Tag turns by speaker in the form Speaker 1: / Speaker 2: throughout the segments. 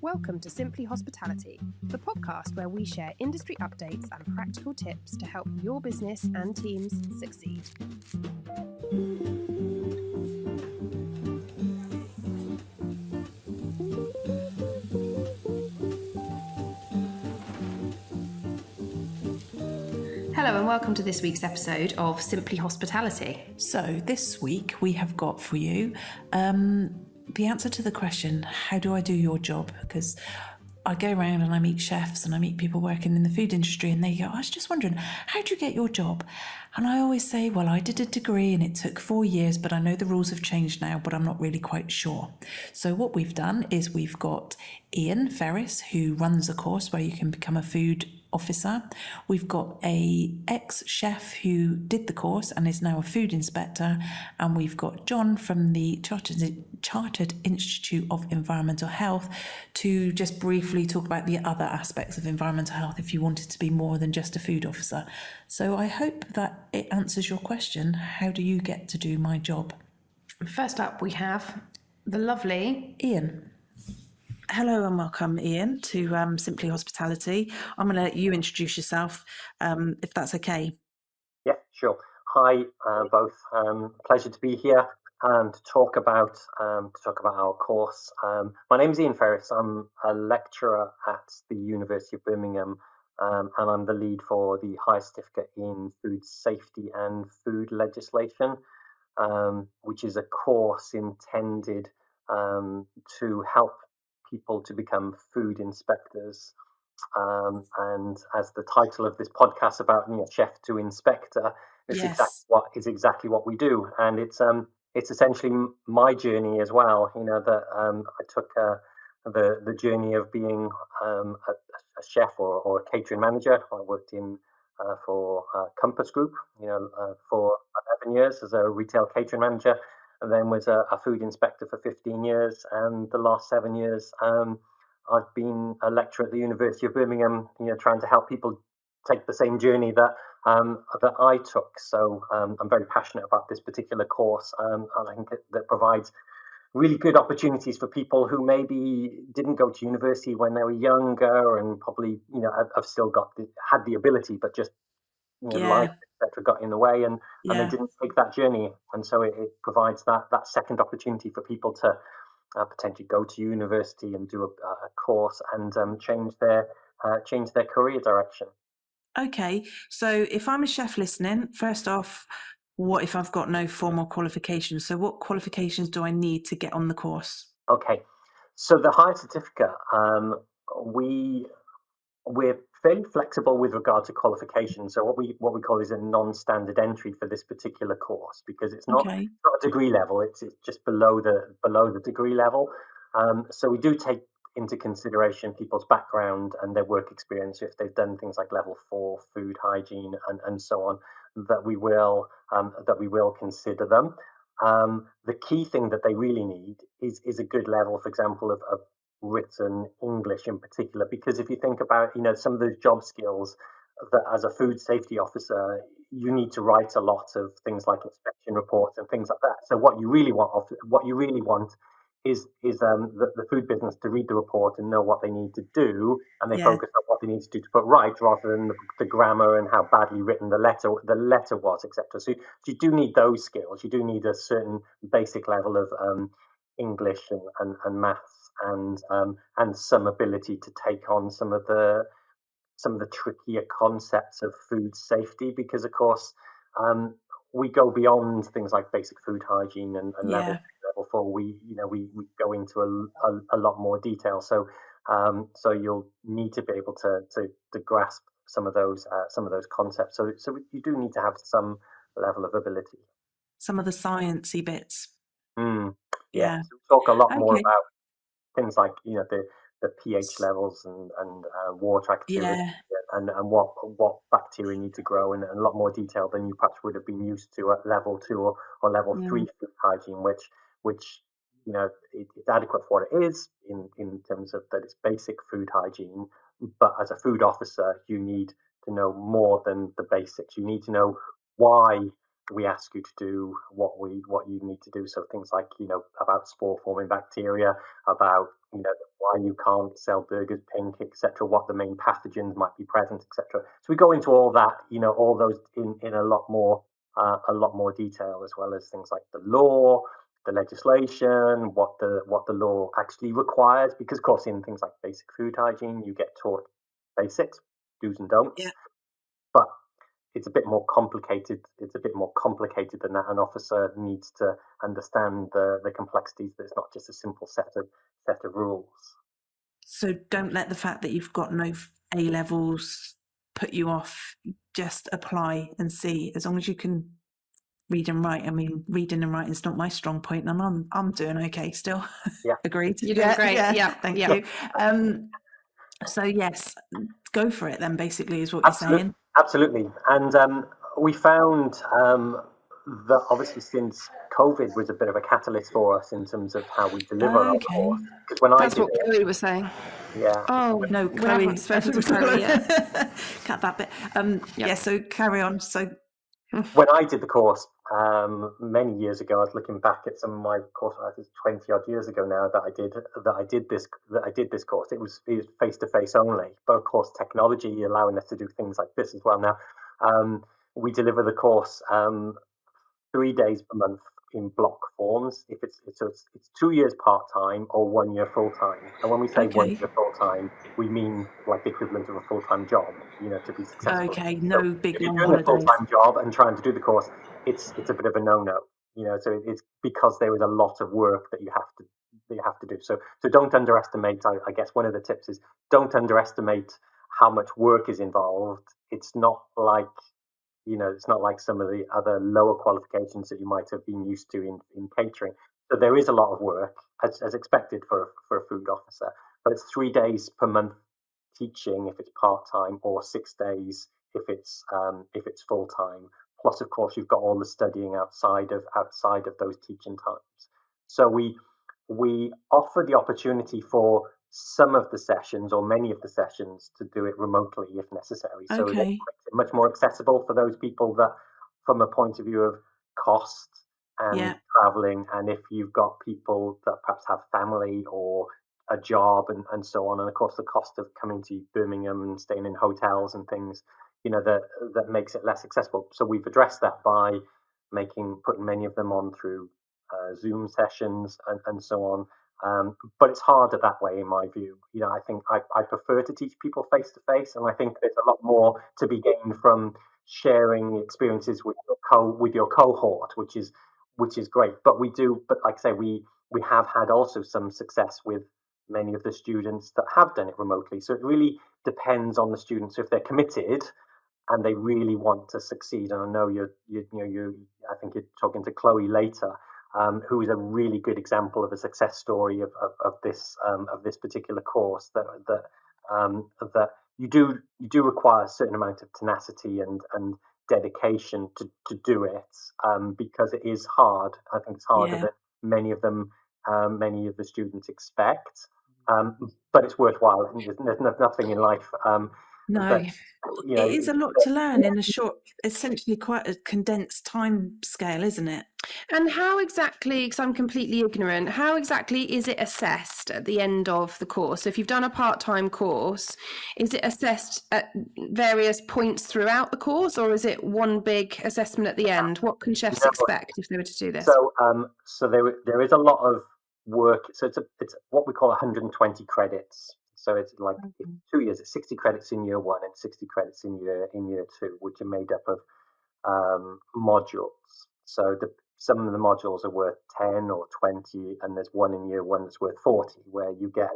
Speaker 1: Welcome to Simply Hospitality, the podcast where we share industry updates and practical tips to help your business and teams succeed. Hello and welcome to this week's episode of Simply Hospitality.
Speaker 2: So this week we have got for you the answer to the question, how do I do your job? Because I go around and I meet chefs and I meet people working in the food industry and they go, I was just wondering, how do you get your job? And I always say, well, I did a degree and it took 4 years, but I know the rules have changed now, but I'm not really quite sure. So what we've done is we've got Iain Ferris, who runs a course where you can become a food officer. We've got a ex-chef who did the course and is now a food inspector, and we've got Jon from the Chartered Institute of Environmental Health to just briefly talk about the other aspects of environmental health if you wanted to be more than just a food officer. So I hope that it answers your question, how do you get to do my job?
Speaker 1: First up, we have the lovely
Speaker 2: Iain.
Speaker 3: Hello and welcome, Iain, to Simply Hospitality. I'm going to let you introduce yourself, if that's okay.
Speaker 4: Yeah, sure. Hi, both. Pleasure to be here and to talk about our course. My name is Iain Ferris. I'm a lecturer at the University of Birmingham, and I'm the lead for the Higher Certificate in Food Safety and Food Legislation, which is a course intended to help people to become food inspectors, and as the title of this podcast about chef to inspector, it's
Speaker 3: Yes.
Speaker 4: exactly what we do, and it's essentially my journey as well. That I took the journey of being a chef or a catering manager. I worked in for Compass Group, for 11 years as a retail catering manager, and then was a food inspector for 15 years. And the last 7 years, I've been a lecturer at the University of Birmingham, trying to help people take the same journey that I took. So I'm very passionate about this particular course, and I think that provides really good opportunities for people who maybe didn't go to university when they were younger and probably have still had the ability, but just life, etc., got in the way, and they didn't take that journey. And so it provides that second opportunity for people to potentially go to university and do a course and change their career direction.
Speaker 3: Okay, so if I'm a chef listening, first off, what if I've got no formal qualifications? So what qualifications do I need to get on the course?
Speaker 4: Okay, so the higher certificate, we're fairly flexible with regard to qualifications. So what we call is a non-standard entry for this particular course, because it's not a degree level. It's just below the degree level. So we do take into consideration people's background and their work experience. If they've done things like level 4 food hygiene and so on, that we will consider them. The key thing that they really need is a good level, for example, of written English in particular, because if you think about some of those job skills that as a food safety officer you need to write a lot of things like inspection reports and things like that. So what you really want is the food business to read the report and know what they need to do, and they focus on what they need to do to put right, rather than the grammar and how badly written the letter was, etc. So you do need those skills. You do need a certain basic level of English and maths, and some ability to take on some of the trickier concepts of food safety, because of course we go beyond things like basic food hygiene and level 4. We go into a lot more detail. So you'll need to be able to grasp some of those concepts. So you do need to have some level of ability.
Speaker 3: Some of the sciencey bits.
Speaker 4: So we talk a lot more about things like the pH levels and water activity, and what bacteria need to grow in a lot more detail than you perhaps would have been used to at level 2 or level 3 food hygiene, which it's adequate for what it is in terms of that it's basic food hygiene. But as a food officer, you need to know more than the basics. You need to know why we ask you to do what you need to do. So things like, about spore forming bacteria, about, why you can't sell burgers pink, etc., what the main pathogens might be present, etc. So we go into all that, all those in a lot more detail, as well as things like the law, the legislation, what the law actually requires, because of course in things like basic food hygiene you get taught basics, do's and don'ts.
Speaker 3: Yeah.
Speaker 4: But it's a bit more complicated. It's a bit more complicated than that. An officer needs to understand the complexities. There's not just a simple set of rules.
Speaker 3: So don't let the fact that you've got no A levels put you off. Just apply and see. As long as you can read and write. I mean, reading and writing is not my strong point, and I'm doing okay still.
Speaker 4: Yeah.
Speaker 3: Agreed.
Speaker 1: You're doing great. Yeah.
Speaker 3: Thank you. So yes, go for it then. Basically, is what you're saying.
Speaker 4: Absolutely. And we found that obviously since COVID was a bit of a catalyst for us in terms of how we deliver our course. Because when
Speaker 1: that's what Chloe was saying.
Speaker 4: Yeah.
Speaker 1: Oh
Speaker 3: no, Chloe.
Speaker 1: We haven't spoken to Chloe yet.
Speaker 3: Cut that bit. Yeah. So carry on. So
Speaker 4: when I did the course many years ago, I was looking back at some of my course. I think 20 odd years ago now that I did this course. It was face to face only, but of course technology allowing us to do things like this as well. Now we deliver the course 3 days per month in block forms. If it's 2 years part time or 1 year full time. And when we say 1 year full time, we mean like the equivalent of a full time job. To be successful.
Speaker 3: Okay, no big
Speaker 4: if you're
Speaker 3: long
Speaker 4: doing
Speaker 3: holidays.
Speaker 4: a full time job and trying to do the course, it's a bit of a no no. So it's because there is a lot of work that you have to do. So don't underestimate. I guess one of the tips is don't underestimate how much work is involved. It's not like it's not like some of the other lower qualifications that you might have been used to in catering. So there is a lot of work as expected for a food officer, but it's 3 days per month teaching if it's part time, or 6 days if it's full time. Plus, of course, you've got all the studying outside of those teaching times. So we offer the opportunity for some of the sessions or many of the sessions to do it remotely if necessary. So it makes it much more accessible for those people that, from a point of view of cost and traveling, and if you've got people that perhaps have family or a job and so on, and of course the cost of coming to Birmingham and staying in hotels and things, that makes it less accessible. So we've addressed that by putting many of them on through Zoom sessions and so on. But it's harder that way, in my view. I think I prefer to teach people face to face, and I think there's a lot more to be gained from sharing experiences with your cohort, which is great. But like I say, we have had also some success with many of the students that have done it remotely. So it really depends on the students. If they're committed and they really want to succeed, and I know I think you're talking to Chloe later, who is a really good example of a success story of this particular course. That you do require a certain amount of tenacity and dedication to do it, because it is hard. I think it's harder than many of the students expect. But it's worthwhile. There's nothing in life.
Speaker 3: It is a lot to learn in a short, essentially quite a condensed time scale, isn't it?
Speaker 1: And how exactly, because I'm completely ignorant, how exactly is it assessed at the end of the course? So if you've done a part-time course, is it assessed at various points throughout the course, or is it one big assessment at the end? What can chefs expect if they were to do this?
Speaker 4: So there is a lot of work. So it's what we call 120 credits. So it's like 2 years. It's 60 credits in year one and 60 credits in year two, which are made up of modules. So some of the modules are worth 10 or 20, and there's one in year one that's worth 40, where you get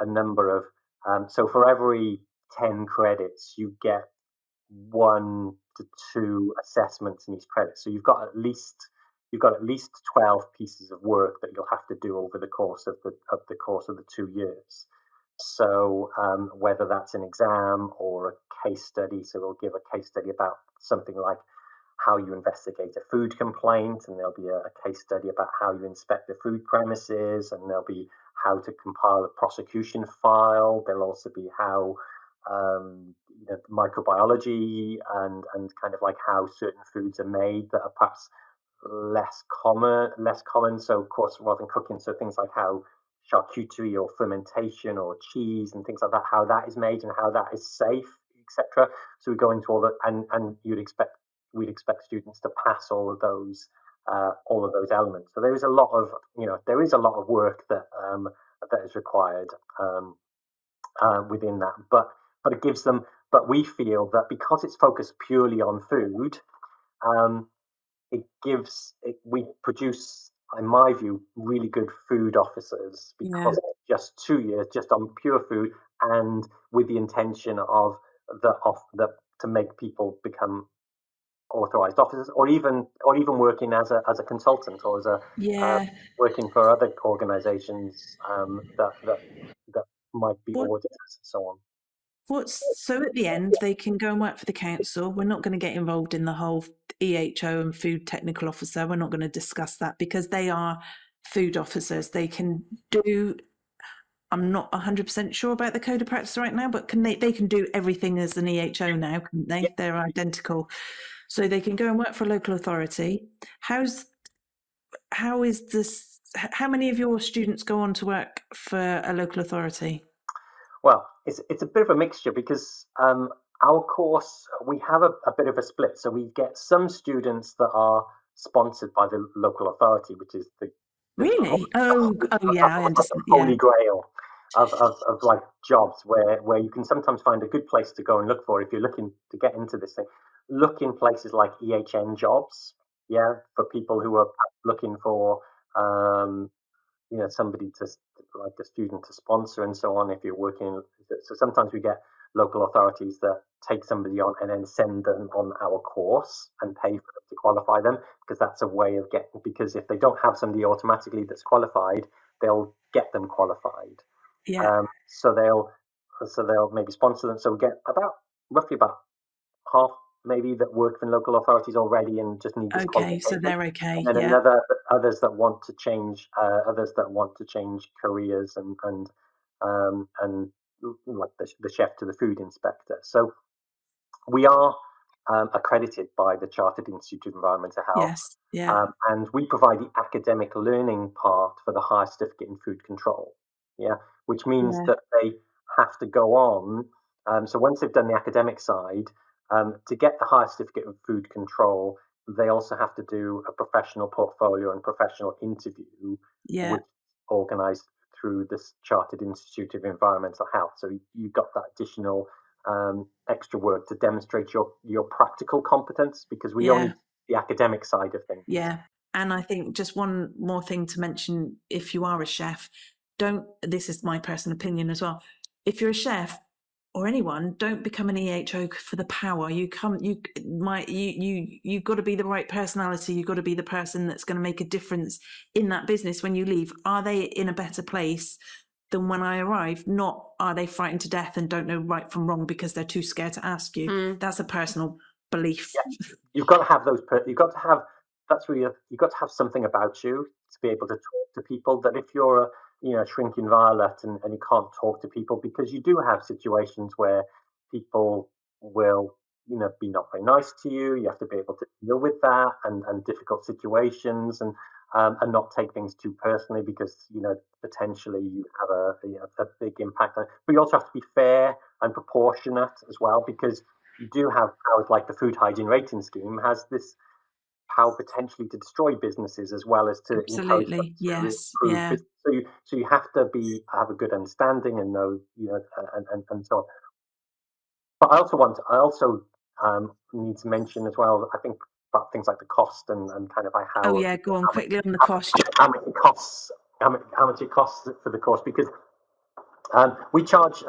Speaker 4: a number of. So for every 10 credits, you get 1 to 2 assessments in each credit. So you've got at least 12 pieces of work that you'll have to do over the course of the 2 years. So whether that's an exam or a case study, so they'll give a case study about something like how you investigate a food complaint, and there'll be a case study about how you inspect the food premises, and there'll be how to compile a prosecution file. There'll also be how microbiology and kind of like how certain foods are made that are perhaps less common. So of course, rather than cooking, so things like how charcuterie or fermentation or cheese and things like that, how that is made and how that is safe, etc. So we go into all that, and we'd expect students to pass all of those elements. So there is a lot of work that is required within that, but it gives them. But we feel that because it's focused purely on food, we produce, in my view, really good food officers because it's just 2 years just on pure food, and with the intention of to make people become authorized officers, or even working as a consultant, or as working for other organizations that might be auditors and so on.
Speaker 3: So at the end, they can go and work for the council. We're not going to get involved in the whole EHO and food technical officer. We're not going to discuss that because they are food officers. They can do, I'm not 100% sure about the code of practice right now, but they can do everything as an EHO now, can't they? Yeah. They're identical. So they can go and work for a local authority. How many of your students go on to work for a local authority?
Speaker 4: Well, it's a bit of a mixture because our course, we have a bit of a split. So we get some students that are sponsored by the local authority, which is the
Speaker 3: really? I understand.
Speaker 4: Holy grail of like jobs where you can sometimes find a good place to go and look for if you're looking to get into this thing. Look in places like EHN jobs, for people who are looking for somebody to, like a student to sponsor and so on. If you're working, so sometimes we get local authorities that take somebody on and then send them on our course and pay for them to qualify them, because that's a way of getting, because if they don't have somebody automatically that's qualified, they'll get them qualified. So they'll maybe sponsor them. So we get roughly about half maybe that work for local authorities already and just need this qualification.
Speaker 3: So they're okay.
Speaker 4: And then others that want to change careers and like the chef to the food inspector. So we are accredited by the Chartered Institute of Environmental Health.
Speaker 3: Yes.
Speaker 4: And we provide the academic learning part for the higher certificate in food control. Which means that they have to go on. So once they've done the academic side, to get the higher certificate of food control, they also have to do a professional portfolio and professional interview, which is organised through this Chartered Institute of Environmental Health. So you've got that additional extra work to demonstrate your practical competence, because we only do the academic side of things.
Speaker 3: And I think just one more thing to mention: if you are a chef, this is my personal opinion as well, if you're a chef or anyone, don't become an EHO for the power. You've got to be the right personality. You've got to be the person that's going to make a difference in that business when you leave. Are they in a better place than when I arrived? Not are they frightened to death and don't know right from wrong because they're too scared to ask you. That's a personal belief.
Speaker 4: You've got to have those. You've got to have. That's where you've got to have something about you to be able to talk to people. That if you're a shrinking violet and you can't talk to people, because you do have situations where people will be not very nice to you. You have to be able to deal with that and difficult situations and not take things too personally, because potentially you have a big impact on it. But you also have to be fair and proportionate as well, because you do have powers like the food hygiene rating scheme has this power potentially to destroy businesses as well as to encourage them to improve business. So you have to have a good understanding and know and so on. But I also need to mention as well, I think, about things like the cost and kind of like how.
Speaker 3: Go on quickly on the cost.
Speaker 4: How much it costs for the course, because we charge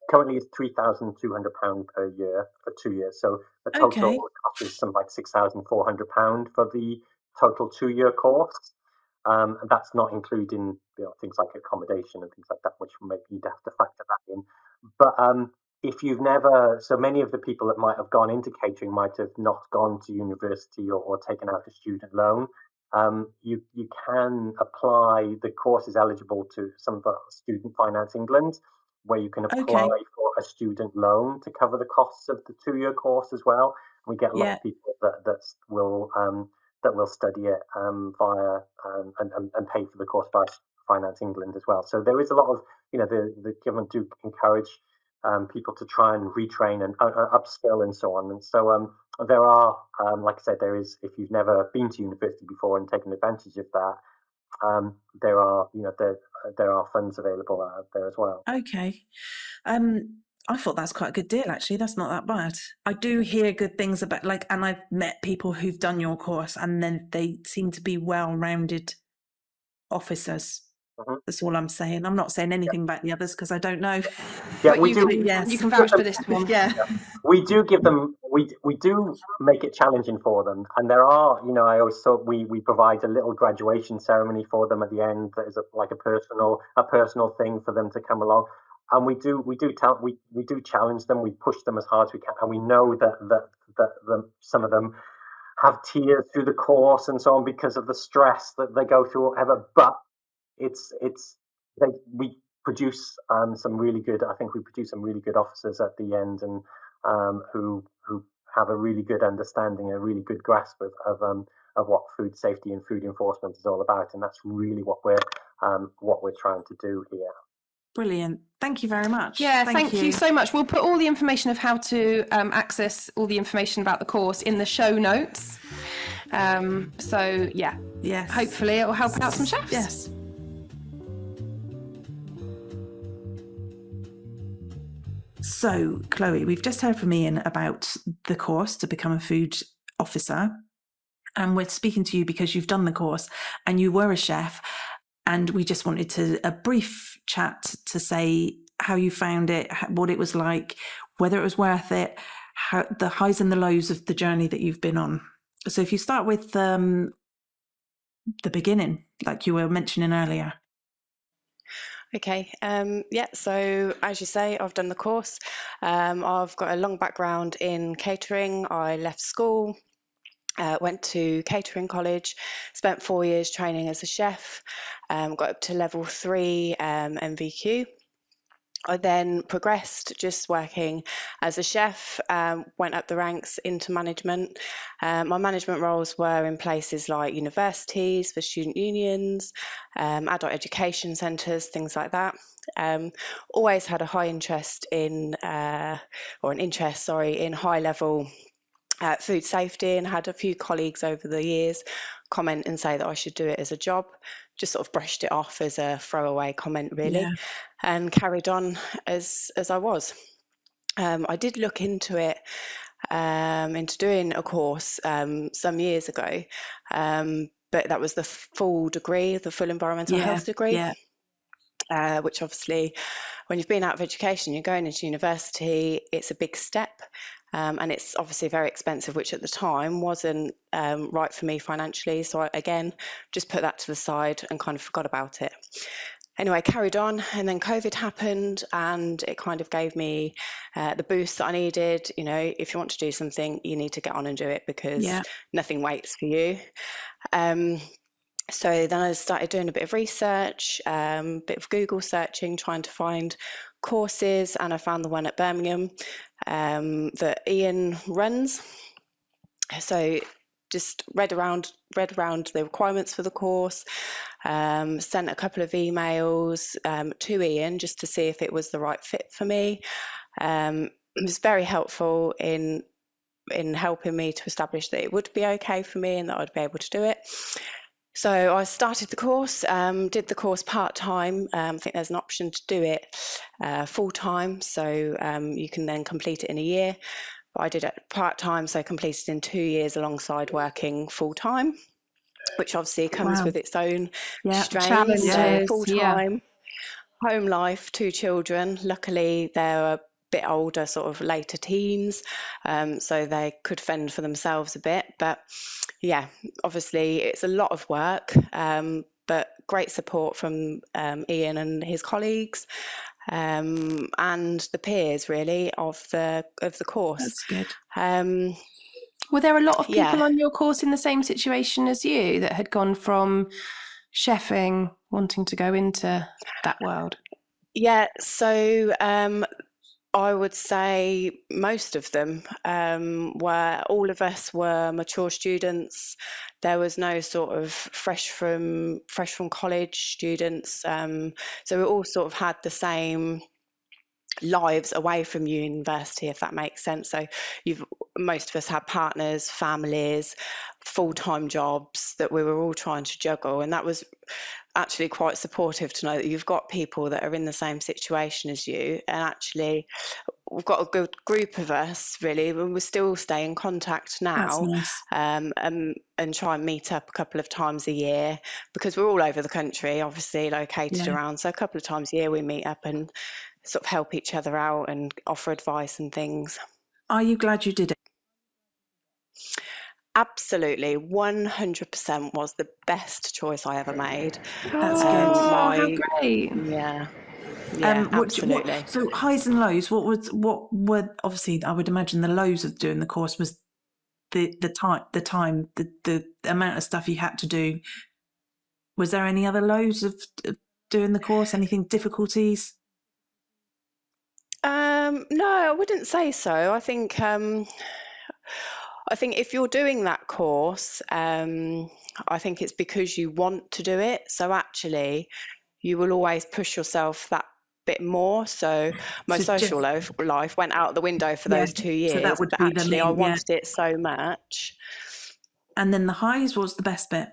Speaker 4: currently is £3,200 per year for 2 years. So the total cost is something like £6,400 for the total 2-year course. And that's not including things like accommodation and things like that, which maybe you'd have to factor that in. But if you've never, so many of the people that might have gone into catering might have not gone to university or taken out a student loan. You can apply. The course is eligible to some of Student Finance England, where you can apply
Speaker 3: Okay.
Speaker 4: for a student loan to cover the costs of the 2-year course as well. We get a lot
Speaker 3: Yeah.
Speaker 4: of people that will study it via and pay for the course by Finance England as well. So there is a lot of, the government do encourage people to try and retrain and upskill and so on. And so there are, like I said, there is, if you've never been to university before and taken advantage of that, there are, there are funds available out there as well.
Speaker 3: Okay. I thought that's quite a good deal, actually. That's not that bad. I do hear good things about, and I've met people who've done your course and then they seem to be well-rounded officers. Mm-hmm. That's all I'm saying. I'm not saying anything about the others because I don't know.
Speaker 4: Yeah,
Speaker 1: but
Speaker 4: we do.
Speaker 1: You can vouch for this one.
Speaker 3: Yeah.
Speaker 4: We do give them. We do make it challenging for them, and there are. I always thought we provide a little graduation ceremony for them at the end. That is like a personal thing for them to come along, and we do challenge them. We push them as hard as we can, and we know that some of them have tears through the course and so on because of the stress that they go through, or whatever. But we produce some really good. I think we produce some really good officers at the end, and who have a really good understanding, a really good grasp of what food safety and food enforcement is all about, and that's really what we're trying to do here.
Speaker 3: Brilliant. Thank you very much.
Speaker 1: Yeah, thank you so much. We'll put all the information of how to access all the information about the course in the show notes. So yeah, yes. Hopefully it will help out some chefs.
Speaker 3: Yes. So, Chloe, we've just heard from Iain about the course to become a food officer. And we're speaking to you because you've done the course and you were a chef. And we just wanted a brief chat to say how you found it, what it was like, whether it was worth it, how the highs and the lows of the journey that you've been on. So if you start with the beginning, like you were mentioning earlier.
Speaker 5: Okay, so as you say, I've done the course. I've got a long background in catering. I left school, went to catering college, spent 4 years training as a chef, got up to level 3 MVQ. I then progressed just working as a chef, went up the ranks into management. My management roles were in places like universities, for student unions, adult education centres, things like that. Always had a high interest in, in high level food safety, and had a few colleagues over the years comment and say that I should do it as a job. Just sort of brushed it off as a throwaway comment, really, and carried on as I was. I did look into it, into doing a course some years ago, but that was the full degree, the full environmental health degree, which obviously, when you've been out of education, you're going into university, it's a big step. And it's obviously very expensive, which at the time wasn't right for me financially. So I, again, just put that to the side and kind of forgot about it. Anyway, I carried on, and then COVID happened, and it kind of gave me the boost that I needed. If you want to do something, you need to get on and do it, because nothing waits for you. So then I started doing a bit of research, bit of Google searching, trying to find courses, and I found the one at Birmingham that Iain runs. So just read around the requirements for the course, sent a couple of emails to Iain just to see if it was the right fit for me. It was very helpful in helping me to establish that it would be okay for me and that I'd be able to do it. So I started the course, did the course part-time. I think there's an option to do it full-time, so you can then complete it in a year. But I did it part-time, so I completed in 2 years alongside working full-time, which obviously comes with its own strains. Full-time, home life, 2 children. Luckily, they're a bit older, sort of later teens, so they could fend for themselves a bit. But yeah, obviously it's a lot of work, but great support from Iain and his colleagues, and the peers really of the course.
Speaker 3: That's good.
Speaker 1: Were there a lot of people on your course in the same situation as you that had gone from chefing wanting to go into that world?
Speaker 5: Yeah, so I would say most of them were, all of us were mature students. There was no sort of fresh from college students. So we all sort of had the same lives away from university, if that makes sense. So most of us had partners, families, full-time jobs that we were all trying to juggle, and that was actually quite supportive to know that you've got people that are in the same situation as you. And actually we've got a good group of us, really, and we still stay in contact
Speaker 3: That's
Speaker 5: now,
Speaker 3: nice.
Speaker 5: and try and meet up a couple of times a year, because we're all over the country, obviously located
Speaker 3: Yeah.
Speaker 5: around. So a couple of times a year we meet up and sort of help each other out and offer advice and things.
Speaker 3: Are you glad you did it?
Speaker 5: Absolutely, 100% was the best choice I ever made.
Speaker 3: That's good.
Speaker 1: How great.
Speaker 5: Yeah, absolutely.
Speaker 3: So highs and lows. What were obviously, I would imagine the lows of doing the course was the amount of stuff you had to do. Was there any other lows of doing the course? Anything difficulties?
Speaker 5: No, I wouldn't say so. I think if you're doing that course, I think it's because you want to do it. So actually, you will always push yourself that bit more. So my social life went out the window for those 2 years.
Speaker 3: So that would
Speaker 5: but
Speaker 3: be
Speaker 5: actually,
Speaker 3: the main,
Speaker 5: I wanted it so much.
Speaker 3: And then the highs, what's the best bit?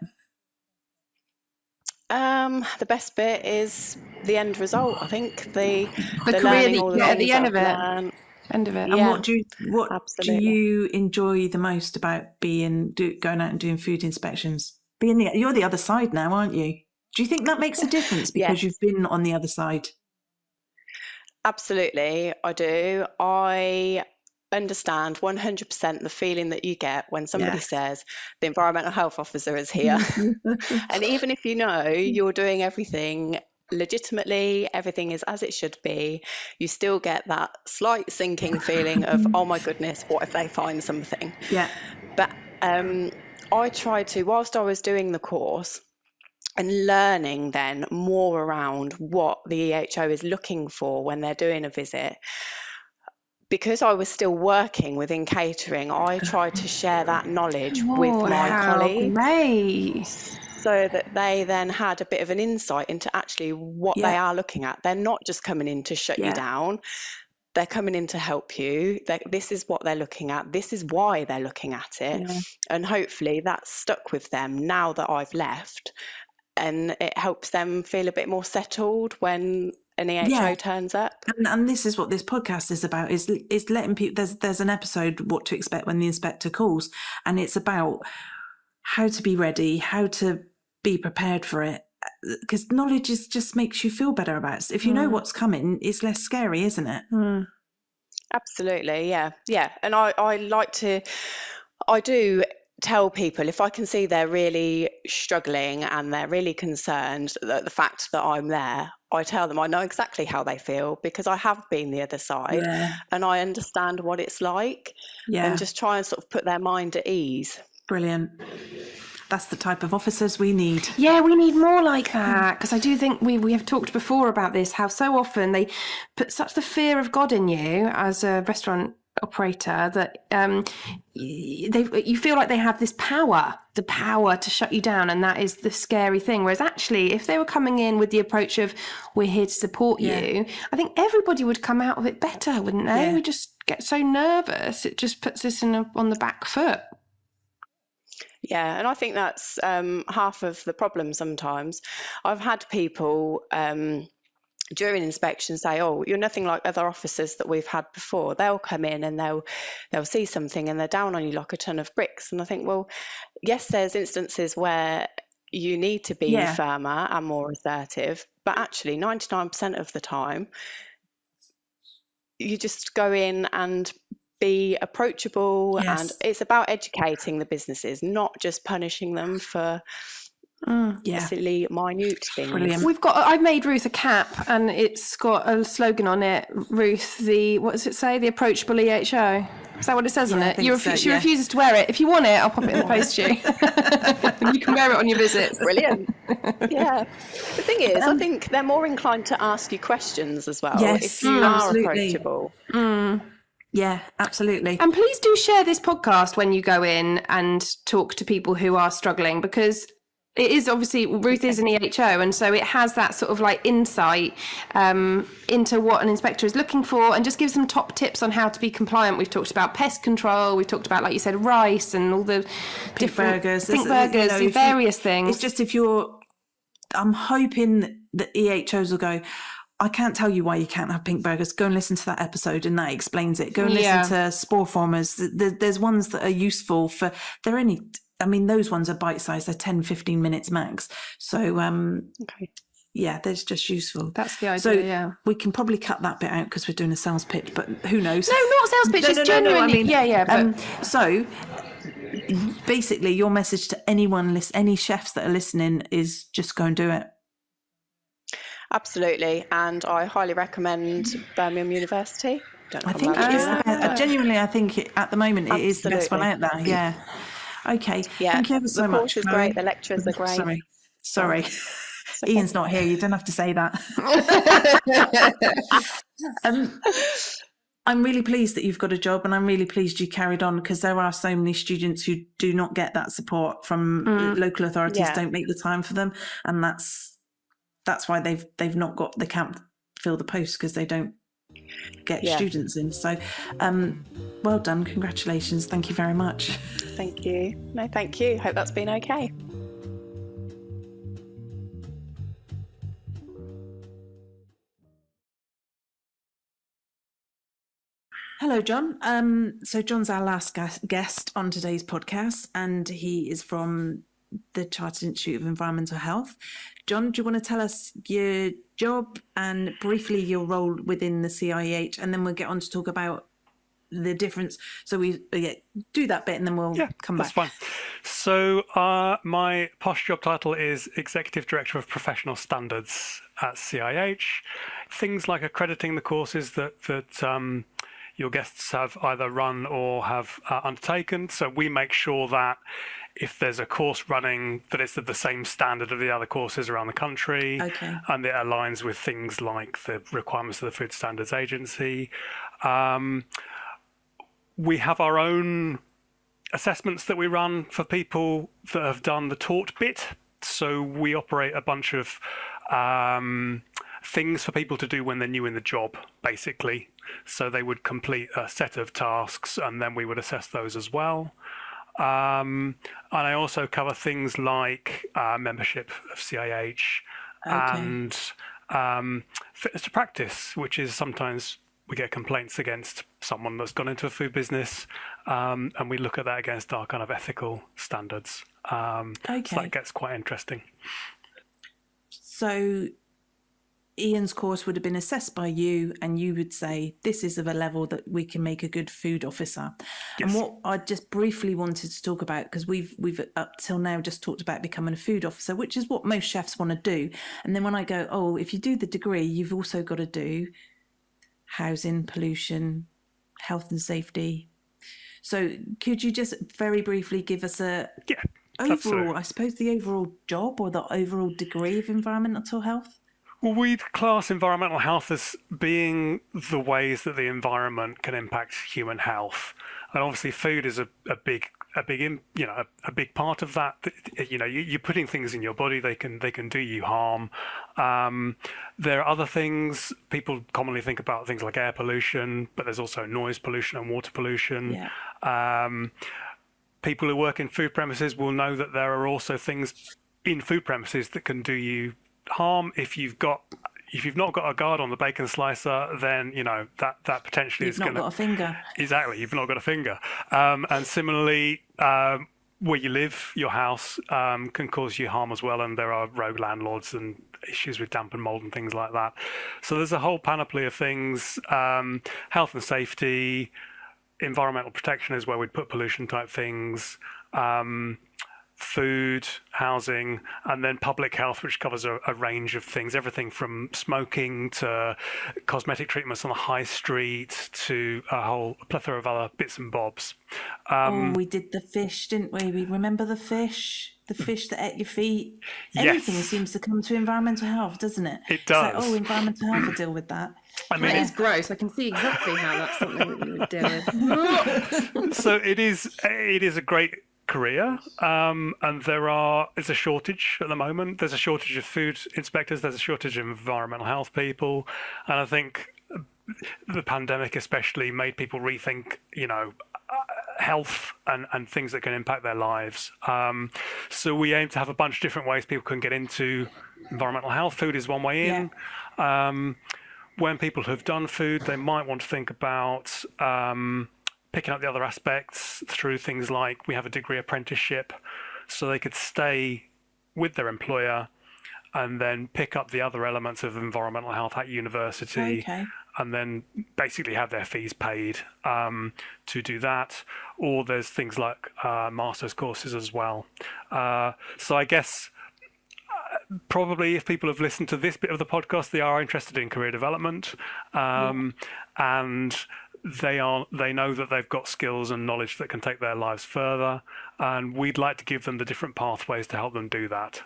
Speaker 5: The best bit is the end result. I think the
Speaker 1: career
Speaker 5: learning
Speaker 1: that
Speaker 5: all
Speaker 1: you
Speaker 5: the
Speaker 1: get at
Speaker 5: things
Speaker 1: the end
Speaker 5: that
Speaker 1: of
Speaker 5: I've
Speaker 1: it.
Speaker 5: learned.
Speaker 1: End of it.
Speaker 3: And
Speaker 5: Yeah,
Speaker 3: what do
Speaker 5: absolutely.
Speaker 3: you enjoy the most about going out and doing food inspections? You're the other side now, aren't you? Do you think that makes a difference because
Speaker 5: Yes.
Speaker 3: you've been on the other side?
Speaker 5: Absolutely, I do. I understand 100% the feeling that you get when somebody says the environmental health officer is here. And even if you know you're doing everything legitimately, everything is as it should be, you still get that slight sinking feeling of, oh my goodness, what if they find something?
Speaker 3: Yeah.
Speaker 5: But I tried to, whilst I was doing the course, and learning then more around what the EHO is looking for when they're doing a visit. Because I was still working within catering, I tried to share that knowledge with my colleagues,
Speaker 1: Great.
Speaker 5: so that they then had a bit of an insight into actually what they are looking at. They're not just coming in to shut you down. They're coming in to help you. This is what they're looking at. This is why they're looking at it.
Speaker 3: Yeah.
Speaker 5: And hopefully that's stuck with them now that I've left. And it helps them feel a bit more settled when an EHO turns up.
Speaker 3: And this is what this podcast is about, is letting people, there's an episode, What to Expect When the Inspector Calls, and it's about how to be ready, how to be prepared for it, because knowledge just makes you feel better about it. If you know what's coming, it's less scary, isn't it?
Speaker 5: Absolutely, yeah. And I do tell people, if I can see they're really struggling and they're really concerned, that the fact that I'm there, I tell them I know exactly how they feel, because I have been the other side and I understand what it's like, and just try and sort of put their mind at ease.
Speaker 3: Brilliant. That's the type of officers we need.
Speaker 1: Yeah, we need more like that, because I do think we have talked before about this, how so often they put such the fear of God in you as a restaurant operator that you feel like they have this the power to shut you down, and that is the scary thing. Whereas actually, if they were coming in with the approach of, we're here to support you, I think everybody would come out of it better, wouldn't they? We just get so nervous, it just puts us on the back foot.
Speaker 5: Yeah, and I think that's half of the problem sometimes. I've had people during inspection say, oh, you're nothing like other officers that we've had before. They'll come in and they'll see something and they're down on you like a ton of bricks. And I think, well, yes, there's instances where you need to be firmer and more assertive, but actually 99% of the time, you just go in and be approachable, and it's about educating the businesses, not just punishing them for
Speaker 3: Yeah.
Speaker 5: silly, minute things.
Speaker 3: Brilliant.
Speaker 1: I've made Ruth a cap, and it's got a slogan on it. Ruth, what does it say? The approachable EHO. Is that what it says on it? She refuses to wear it. If you want it, I'll pop it in the post to you. And you can wear it on your visits.
Speaker 5: Brilliant. Yeah. The thing is, I think they're more inclined to ask you questions as well.
Speaker 3: Yes,
Speaker 5: if you are approachable.
Speaker 3: Yeah, absolutely.
Speaker 1: And please do share this podcast when you go in and talk to people who are struggling, because it is obviously, Ruth is an EHO, and so it has that sort of like insight into what an inspector is looking for, and just gives them top tips on how to be compliant. We've talked about pest control, we've talked about, like you said, rice and all the
Speaker 3: pink burgers,
Speaker 1: various things.
Speaker 3: It's just I'm hoping that EHOs will go, I can't tell you why you can't have pink burgers. Go and listen to that episode and that explains it. Go and listen to spore formers. There's ones that are useful for, those ones are bite-sized. They're 10, 15 minutes max. So, there's just useful.
Speaker 1: That's the idea,
Speaker 3: so we can probably cut that bit out because we're doing a sales pitch, but who knows?
Speaker 1: No, not a sales pitch, it's genuinely.
Speaker 3: So basically your message to any chefs that are listening is just go and do it.
Speaker 5: Absolutely, and I highly recommend Birmingham University.
Speaker 3: I think it is the best. Genuinely, I think at the moment it is the best one out there. Yeah. Okay.
Speaker 5: Yeah.
Speaker 3: Thank you ever so much.
Speaker 5: The course is great. The lecturers are great.
Speaker 3: Sorry. Ian's not here. You don't have to say that. I'm really pleased that you've got a job, and I'm really pleased you carried on, because there are so many students who do not get that support from local authorities. Don't make the time for them, and that's why they've not got, they can't fill the post, because they don't get students in. So well done, congratulations, thank you very much.
Speaker 5: Thank you. No, thank you. Hope that's been okay.
Speaker 3: Hello, Jon. So Jon's our last guest on today's podcast, and he is from the Chartered Institute of Environmental Health. Jon, do you want to tell us your job and briefly your role within the CIEH, and then we'll get on to talk about the difference. So we do that bit and then we'll come back.
Speaker 6: That's fine. So my posh job title is Executive Director of Professional Standards at CIEH. Things like accrediting the courses that your guests have either run or have undertaken. So we make sure that if there's a course running, that it's at the same standard of the other courses around the country, and it aligns with things like the requirements of the Food Standards Agency. We have our own assessments that we run for people that have done the taught bit. So we operate a bunch of things for people to do when they're new in the job, basically. So they would complete a set of tasks, and then we would assess those as well. And I also cover things like membership of CIEH and fitness to practice, which is sometimes we get complaints against someone that's gone into a food business, and we look at that against our kind of ethical standards. So that gets quite interesting.
Speaker 3: So Ian's course would have been assessed by you, and you would say this is of a level that we can make a good food officer. Yes. And what I just briefly wanted to talk about, because we've up till now just talked about becoming a food officer, which is what most chefs want to do. And then when I go, oh, if you do the degree, you've also got to do housing, pollution, health and safety. So could you just very briefly give us a overall, I suppose, the overall job or the overall degree of environmental health?
Speaker 6: Well, we'd class environmental health as being the ways that the environment can impact human health, and obviously food is a big part of that. You're putting things in your body; they can do you harm. There are other things people commonly think about, things like air pollution, but there's also noise pollution and water pollution. Yeah. People who work in food premises will know that there are also things in food premises that can do you harm. If you've not got a guard on the bacon slicer, then that potentially is going to. You've not got a finger. Exactly, you've not got a finger. And similarly, where you live, your house can cause you harm as well, and there are rogue landlords and issues with damp and mold and things like that. So there's a whole panoply of things. Health and safety, environmental protection is where we'd put pollution type things. food, housing, and then public health, which covers a range of things, everything from smoking to cosmetic treatments on the high street to a whole plethora of other bits and bobs.
Speaker 3: We did the fish, didn't we? We remember the fish that ate your feet.
Speaker 6: Yes.
Speaker 3: Anything seems to come to environmental health, doesn't it?
Speaker 6: It does.
Speaker 3: It's like, environmental health will deal with that.
Speaker 6: I mean,
Speaker 1: it's gross. I can see exactly how that's something that you would deal with.
Speaker 6: So it is a great career, and there's a shortage at the moment. There's a shortage of food inspectors. There's a shortage of environmental health people, and I think the pandemic especially made people rethink, health and things that can impact their lives. So we aim to have a bunch of different ways people can get into environmental health. Food is one way in. When people have done food, they might want to think about picking up the other aspects through things like we have a degree apprenticeship, so they could stay with their employer and then pick up the other elements of environmental health at university, and then basically have their fees paid to do that. Or there's things like master's courses as well. So I guess probably if people have listened to this bit of the podcast, they are interested in career development, and they know that they've got skills and knowledge that can take their lives further, and we'd like to give them the different pathways to help them do that.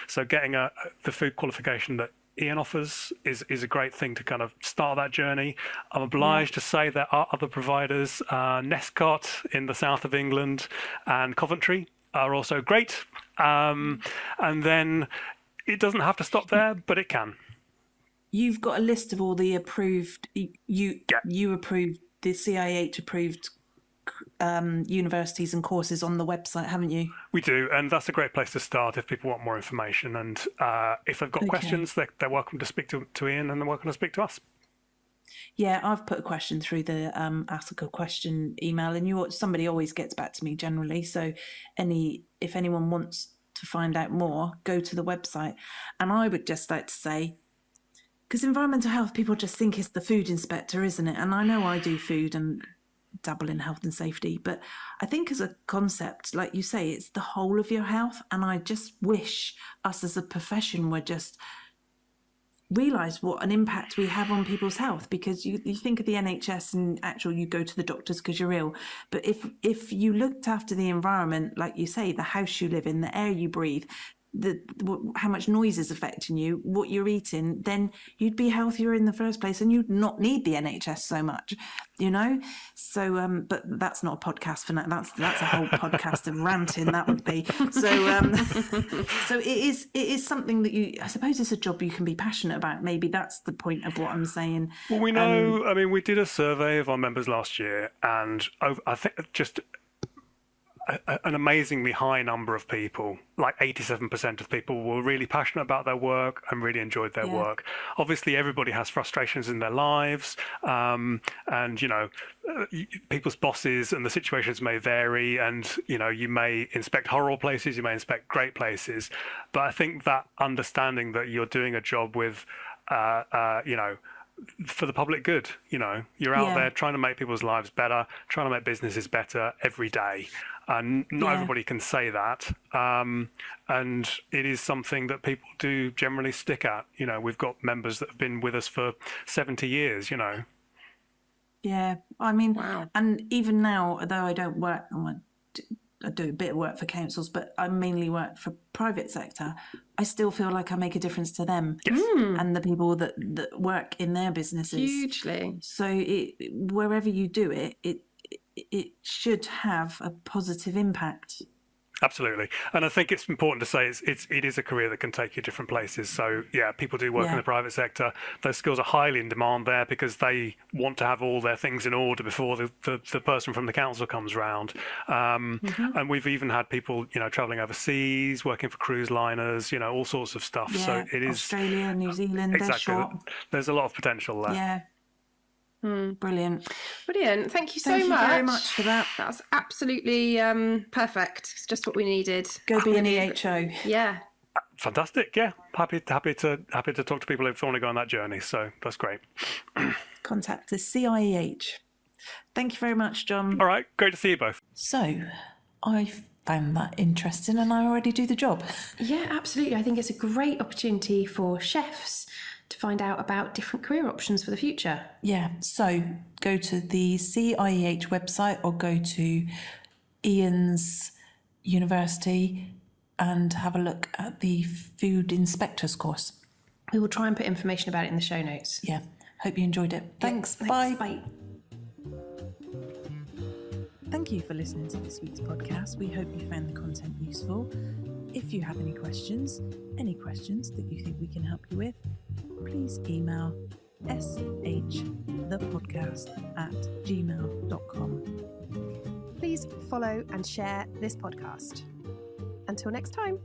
Speaker 6: So getting the food qualification that Iain offers is a great thing to kind of start that journey. I'm obliged to say there are other providers. Nescott in the south of England and Coventry are also great. And then it doesn't have to stop there, but it can.
Speaker 3: You've got a list of all the approved, you approved, the CIEH approved universities and courses on the website, haven't you?
Speaker 6: We do, and that's a great place to start if people want more information. And if they've got questions, they're welcome to speak to Iain, and they're welcome to speak to us.
Speaker 3: Yeah, I've put a question through the ask a question email, and somebody always gets back to me generally. So if anyone wants to find out more, go to the website. And I would just like to say, because environmental health, people just think it's the food inspector, isn't it? And I know I do food and dabble in health and safety, but I think as a concept, like you say, it's the whole of your health. And I just wish us as a profession were just realise what an impact we have on people's health, because you think of the NHS and you go to the doctors because you're ill, but if you looked after the environment, like you say, the house you live in, the air you breathe, how much noise is affecting you, what you're eating, then you'd be healthier in the first place, and you'd not need the NHS so much, So, but that's not a podcast for now. That's a whole podcast of ranting. That would be. So it is something that I suppose it's a job you can be passionate about. Maybe that's the point of what I'm saying.
Speaker 6: Well, we know. We did a survey of our members last year, and I think just an amazingly high number of people, like 87% of people, were really passionate about their work and really enjoyed their work. Obviously, everybody has frustrations in their lives, and people's bosses and the situations may vary, and you may inspect horrible places, you may inspect great places, but I think that understanding that you're doing a job with for the public good, you're out there trying to make people's lives better, trying to make businesses better every day. And not everybody can say that. And it is something that people do generally stick at. We've got members that have been with us for 70 years,
Speaker 3: Yeah, wow. And even now, although I don't work, I do a bit of work for councils, but I mainly work for private sector, I still feel like I make a difference to them and the people that work in their businesses. Hugely. So wherever you do it should have a positive impact.
Speaker 6: Absolutely. And I think it's important to say it is a career that can take you different places. So people do work in the private sector. Those skills are highly in demand there because they want to have all their things in order before the person from the council comes round. And we've even had people, travelling overseas, working for cruise liners, all sorts of stuff.
Speaker 3: Yeah,
Speaker 6: so it is
Speaker 3: Australia, New Zealand,
Speaker 6: exactly. There's a lot of potential there.
Speaker 3: Yeah. Brilliant.
Speaker 1: Thank you so
Speaker 3: Thank
Speaker 1: much.
Speaker 3: you very much for that.
Speaker 1: That's absolutely perfect. It's just what we needed.
Speaker 3: Go be an EHO.
Speaker 1: Yeah.
Speaker 6: Fantastic. Yeah. Happy to talk to people if they want to go on that journey. So that's great.
Speaker 3: Contact the CIEH. Thank you very much, Jon.
Speaker 6: All right. Great to see you both.
Speaker 2: So I've found that interesting and I already do the job.
Speaker 1: Yeah, absolutely. I think it's a great opportunity for chefs to find out about different career options for the future.
Speaker 2: Yeah, so go to the CIEH website or go to Iain's university and have a look at the food inspector's course.
Speaker 1: We will try and put information about it in the show notes.
Speaker 2: Yeah, hope you enjoyed it. Thanks. Bye.
Speaker 1: Bye.
Speaker 2: Thank you for listening to this week's podcast. We hope you found the content useful. If you have any questions that you think we can help you with, please email shthepodcast@gmail.com.
Speaker 1: Please follow and share this podcast. Until next time.